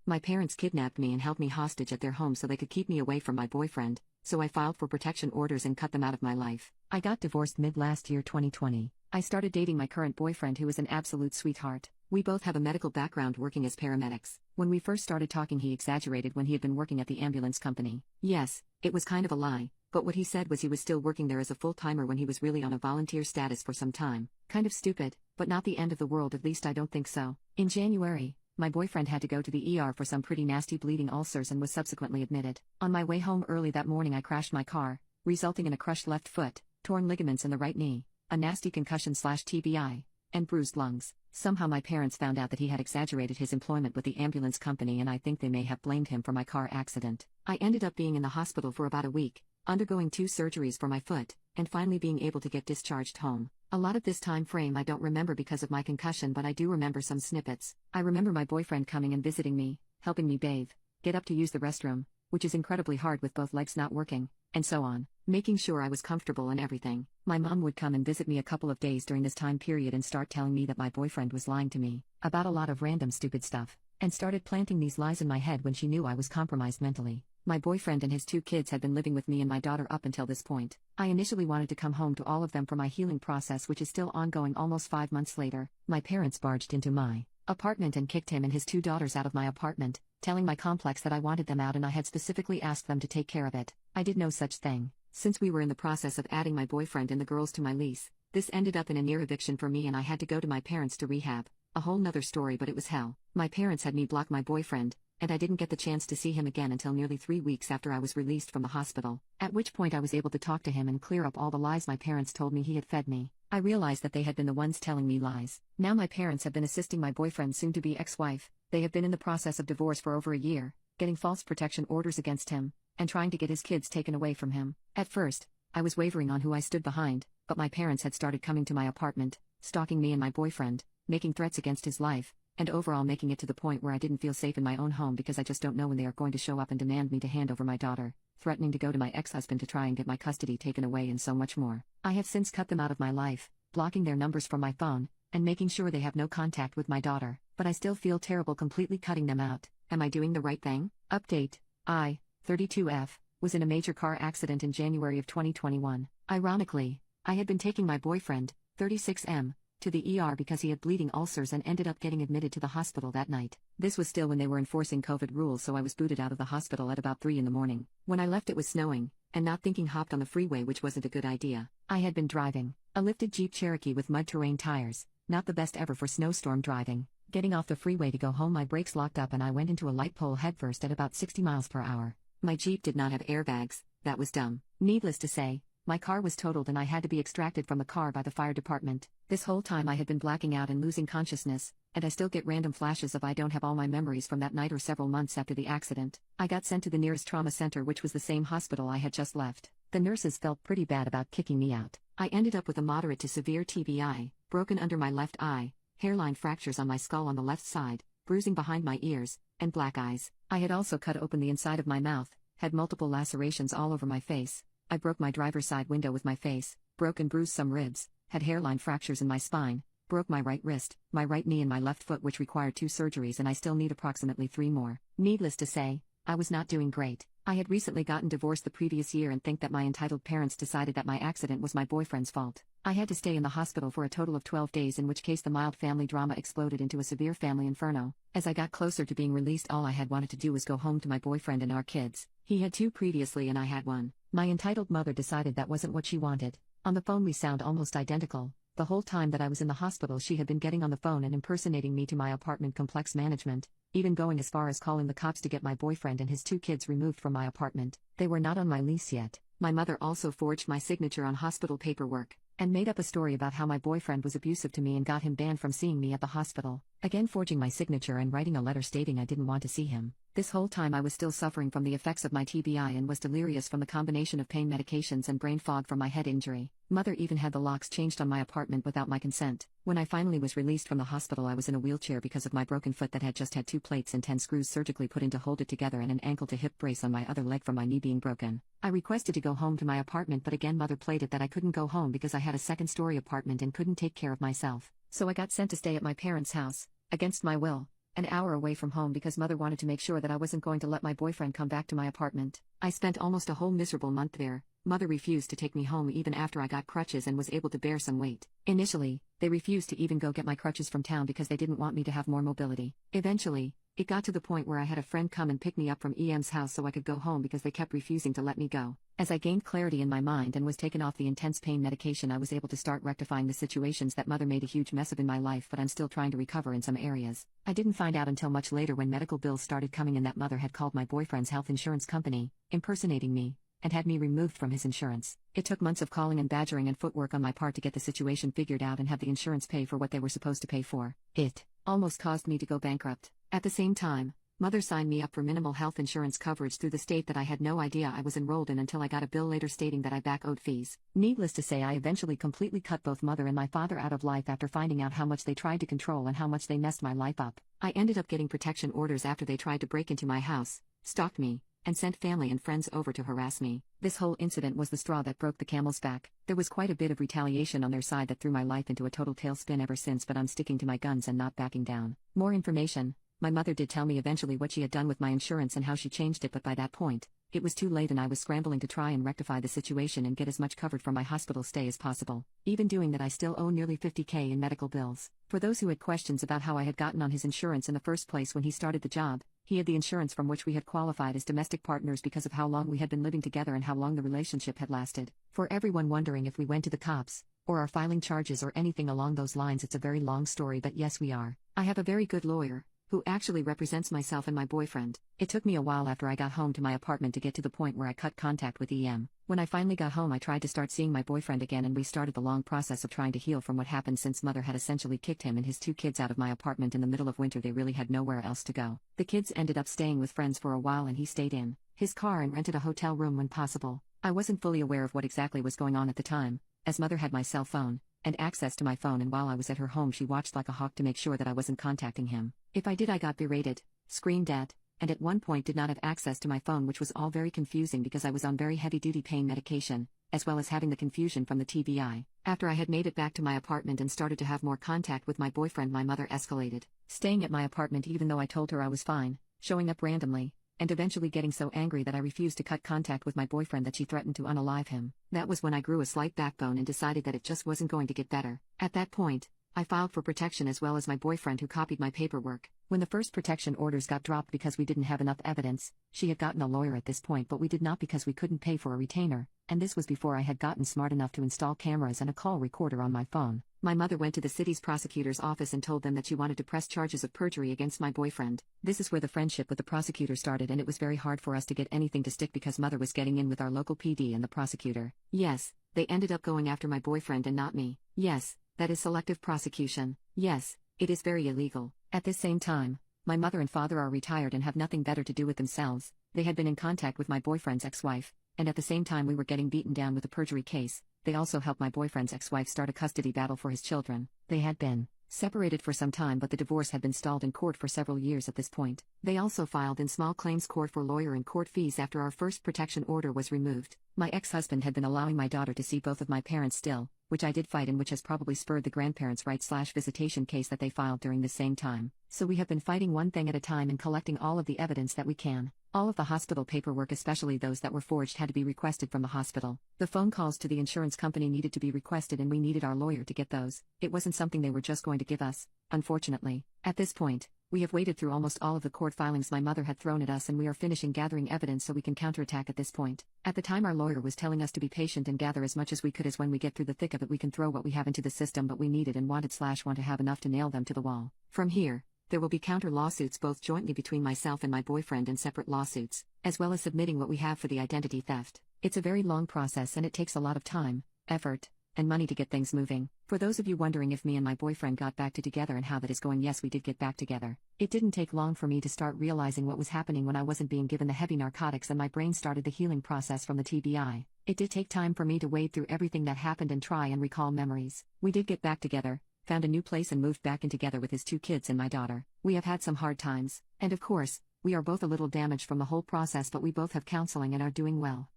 My parents kidnapped me and held me hostage at their home so they could keep me away from my boyfriend, so I filed for protection orders and cut them out of my life. I got divorced mid last year 2020. I started dating my current boyfriend who is an absolute sweetheart. We both have a medical background working as paramedics. When we first started talking he exaggerated when he had been working at the ambulance company. Yes, it was kind of a lie, but what he said was he was still working there as a full-timer when he was really on a volunteer status for some time. Kind of stupid, but not the end of the world, at least I don't think so. In January, my boyfriend had to go to the ER for some pretty nasty bleeding ulcers and was subsequently admitted. On my way home early that morning I crashed my car, resulting in a crushed left foot, torn ligaments in the right knee, a nasty concussion/TBI, and bruised lungs. Somehow my parents found out that he had exaggerated his employment with the ambulance company and I think they may have blamed him for my car accident. I ended up being in the hospital for about a week, undergoing 2 surgeries for my foot, and finally being able to get discharged home. A lot of this time frame I don't remember because of my concussion, but I do remember some snippets. I remember my boyfriend coming and visiting me, helping me bathe, get up to use the restroom, which is incredibly hard with both legs not working, and so on, making sure I was comfortable and everything. My mom would come and visit me a couple of days during this time period and start telling me that my boyfriend was lying to me about a lot of random stupid stuff, and started planting these lies in my head when she knew I was compromised mentally. My boyfriend and his 2 kids had been living with me and my daughter up until this point. I initially wanted to come home to all of them for my healing process, which is still ongoing almost 5 months later. My parents barged into my apartment and kicked him and his 2 daughters out of my apartment, telling my complex that I wanted them out and I had specifically asked them to take care of it. I did no such thing. Since we were in the process of adding my boyfriend and the girls to my lease, this ended up in a near eviction for me and I had to go to my parents to rehab. A whole nother story, but it was hell. My parents had me block my boyfriend, and I didn't get the chance to see him again until nearly 3 weeks after I was released from the hospital, at which point I was able to talk to him and clear up all the lies my parents told me he had fed me. I realized that they had been the ones telling me lies. Now my parents have been assisting my boyfriend's soon-to-be ex-wife. They have been in the process of divorce for over a year, getting false protection orders against him, and trying to get his kids taken away from him. At first, I was wavering on who I stood behind, but my parents had started coming to my apartment, stalking me and my boyfriend, making threats against his life, and overall making it to the point where I didn't feel safe in my own home because I just don't know when they are going to show up and demand me to hand over my daughter, threatening to go to my ex-husband to try and get my custody taken away, and so much more. I have since cut them out of my life, blocking their numbers from my phone, and making sure they have no contact with my daughter, but I still feel terrible completely cutting them out. Am I doing the right thing? Update: I, 32F, was in a major car accident in January of 2021. Ironically, I had been taking my boyfriend, 36M, to the ER because he had bleeding ulcers and ended up getting admitted to the hospital that night. This was still when they were enforcing COVID rules, so I was booted out of the hospital at about 3 in the morning. When I left it was snowing, and not thinking hopped on the freeway, which wasn't a good idea. I had been driving a lifted Jeep Cherokee with mud terrain tires, not the best ever for snowstorm driving. Getting off the freeway to go home, my brakes locked up and I went into a light pole headfirst at about 60 miles per hour. My Jeep did not have airbags. That was dumb. Needless to say, my car was totaled and I had to be extracted from the car by the fire department. This whole time I had been blacking out and losing consciousness, and I still get random flashes of I don't have all my memories from that night or several months after the accident. I got sent to the nearest trauma center, which was the same hospital I had just left. The nurses felt pretty bad about kicking me out. I ended up with a moderate to severe TBI, broken under my left eye, hairline fractures on my skull on the left side, bruising behind my ears, and black eyes. I had also cut open the inside of my mouth, had multiple lacerations all over my face. I broke my driver's side window with my face, broke and bruised some ribs, had hairline fractures in my spine, broke my right wrist, my right knee and my left foot, which required 2 surgeries, and I still need approximately 3 more. Needless to say, I was not doing great. I had recently gotten divorced the previous year and think that my entitled parents decided that my accident was my boyfriend's fault. I had to stay in the hospital for a total of 12 days, in which case the mild family drama exploded into a severe family inferno. As I got closer to being released, all I had wanted to do was go home to my boyfriend and our kids. He had 2 previously and I had 1. My entitled mother decided that wasn't what she wanted. On the phone we sound almost identical. The whole time that I was in the hospital she had been getting on the phone and impersonating me to my apartment complex management, even going as far as calling the cops to get my boyfriend and his 2 kids removed from my apartment. They were not on my lease yet. My mother also forged my signature on hospital paperwork, and made up a story about how my boyfriend was abusive to me and got him banned from seeing me at the hospital, again forging my signature and writing a letter stating I didn't want to see him. This whole time I was still suffering from the effects of my TBI and was delirious from the combination of pain medications and brain fog from my head injury. Mother even had the locks changed on my apartment without my consent. When I finally was released from the hospital, I was in a wheelchair because of my broken foot that had just had 2 plates and 10 screws surgically put in to hold it together, and an ankle to hip brace on my other leg from my knee being broken. I requested to go home to my apartment, but again Mother played it that I couldn't go home because I had a 2nd-story apartment and couldn't take care of myself. So I got sent to stay at my parents' house, against my will, an hour away from home because mother wanted to make sure that I wasn't going to let my boyfriend come back to my apartment. I spent almost a whole miserable month there. Mother refused to take me home even after I got crutches and was able to bear some weight. Initially, they refused to even go get my crutches from town because they didn't want me to have more mobility. Eventually, it got to the point where I had a friend come and pick me up from EM's house so I could go home because they kept refusing to let me go. As I gained clarity in my mind and was taken off the intense pain medication, I was able to start rectifying the situations that mother made a huge mess of in my life, but I'm still trying to recover in some areas. I didn't find out until much later when medical bills started coming in that mother had called my boyfriend's health insurance company, impersonating me, and had me removed from his insurance. It took months of calling and badgering and footwork on my part to get the situation figured out and have the insurance pay for what they were supposed to pay for. It almost caused me to go bankrupt. At the same time, mother signed me up for minimal health insurance coverage through the state that I had no idea I was enrolled in until I got a bill later stating that I back owed fees. Needless to say, I eventually completely cut both mother and my father out of life after finding out how much they tried to control and how much they messed my life up. I ended up getting protection orders after they tried to break into my house, stalked me, and sent family and friends over to harass me. This whole incident was the straw that broke the camel's back. There was quite a bit of retaliation on their side that threw my life into a total tailspin ever since, but I'm sticking to my guns and not backing down. More information. My mother did tell me eventually what she had done with my insurance and how she changed it, but by that point, it was too late and I was scrambling to try and rectify the situation and get as much covered from my hospital stay as possible. Even doing that, I still owe nearly $50,000 in medical bills. For those who had questions about how I had gotten on his insurance in the first place, when he started the job, he had the insurance from which we had qualified as domestic partners because of how long we had been living together and how long the relationship had lasted. For everyone wondering if we went to the cops, or are filing charges or anything along those lines, it's a very long story, but yes, we are. I have a very good lawyer, who actually represents myself and my boyfriend. It took me a while after I got home to my apartment to get to the point where I cut contact with EM. When I finally got home, I tried to start seeing my boyfriend again, and we started the long process of trying to heal from what happened, since mother had essentially kicked him and his 2 kids out of my apartment in the middle of winter. They really had nowhere else to go. The kids ended up staying with friends for a while and he stayed in his car and rented a hotel room when possible. I wasn't fully aware of what exactly was going on at the time, as mother had my cell phone and access to my phone, and while I was at her home she watched like a hawk to make sure that I wasn't contacting him. If I did, I got berated, screamed at, and at one point did not have access to my phone, which was all very confusing because I was on very heavy-duty pain medication, as well as having the confusion from the TBI. After I had made it back to my apartment and started to have more contact with my boyfriend, my mother escalated, staying at my apartment even though I told her I was fine, showing up randomly, and eventually getting so angry that I refused to cut contact with my boyfriend that she threatened to unalive him. That was when I grew a slight backbone and decided that it just wasn't going to get better. At that point, I filed for protection as well as my boyfriend, who copied my paperwork. When the first protection orders got dropped because we didn't have enough evidence, she had gotten a lawyer at this point, but we did not because we couldn't pay for a retainer, and this was before I had gotten smart enough to install cameras and a call recorder on my phone. My mother went to the city's prosecutor's office and told them that she wanted to press charges of perjury against my boyfriend. This is where the friendship with the prosecutor started, and it was very hard for us to get anything to stick because mother was getting in with our local PD and the prosecutor. Yes, they ended up going after my boyfriend and not me. Yes, that is selective prosecution. Yes, it is very illegal. At this same time, my mother and father are retired and have nothing better to do with themselves. They had been in contact with my boyfriend's ex-wife, and at the same time we were getting beaten down with a perjury case. They also helped my boyfriend's ex-wife start a custody battle for his children. They had been separated for some time, but the divorce had been stalled in court for several years at this point. They also filed in small claims court for lawyer and court fees after our first protection order was removed. My ex-husband had been allowing my daughter to see both of my parents still, which I did fight, and which has probably spurred the grandparents' right/visitation case that they filed during the same time. So we have been fighting one thing at a time and collecting all of the evidence that we can. All of the hospital paperwork, especially those that were forged, had to be requested from the hospital. The phone calls to the insurance company needed to be requested, and we needed our lawyer to get those. It wasn't something they were just going to give us, unfortunately. At this point, we have waded through almost all of the court filings my mother had thrown at us, and we are finishing gathering evidence so we can counterattack at this point. At the time, our lawyer was telling us to be patient and gather as much as we could, as when we get through the thick of it we can throw what we have into the system, but we needed and want to have enough to nail them to the wall. From here, there will be counter lawsuits both jointly between myself and my boyfriend and separate lawsuits, as well as submitting what we have for the identity theft. It's a very long process and it takes a lot of time, effort, and money to get things moving. For those of you wondering if me and my boyfriend got back together and how that is going, yes, we did get back together. It didn't take long for me to start realizing what was happening when I wasn't being given the heavy narcotics, and my brain started the healing process from the TBI. It did take time for me to wade through everything that happened and try and recall memories. We did get back together, found a new place, and moved back in together with his 2 kids and my daughter. We have had some hard times, and of course, we are both a little damaged from the whole process, but we both have counseling and are doing well.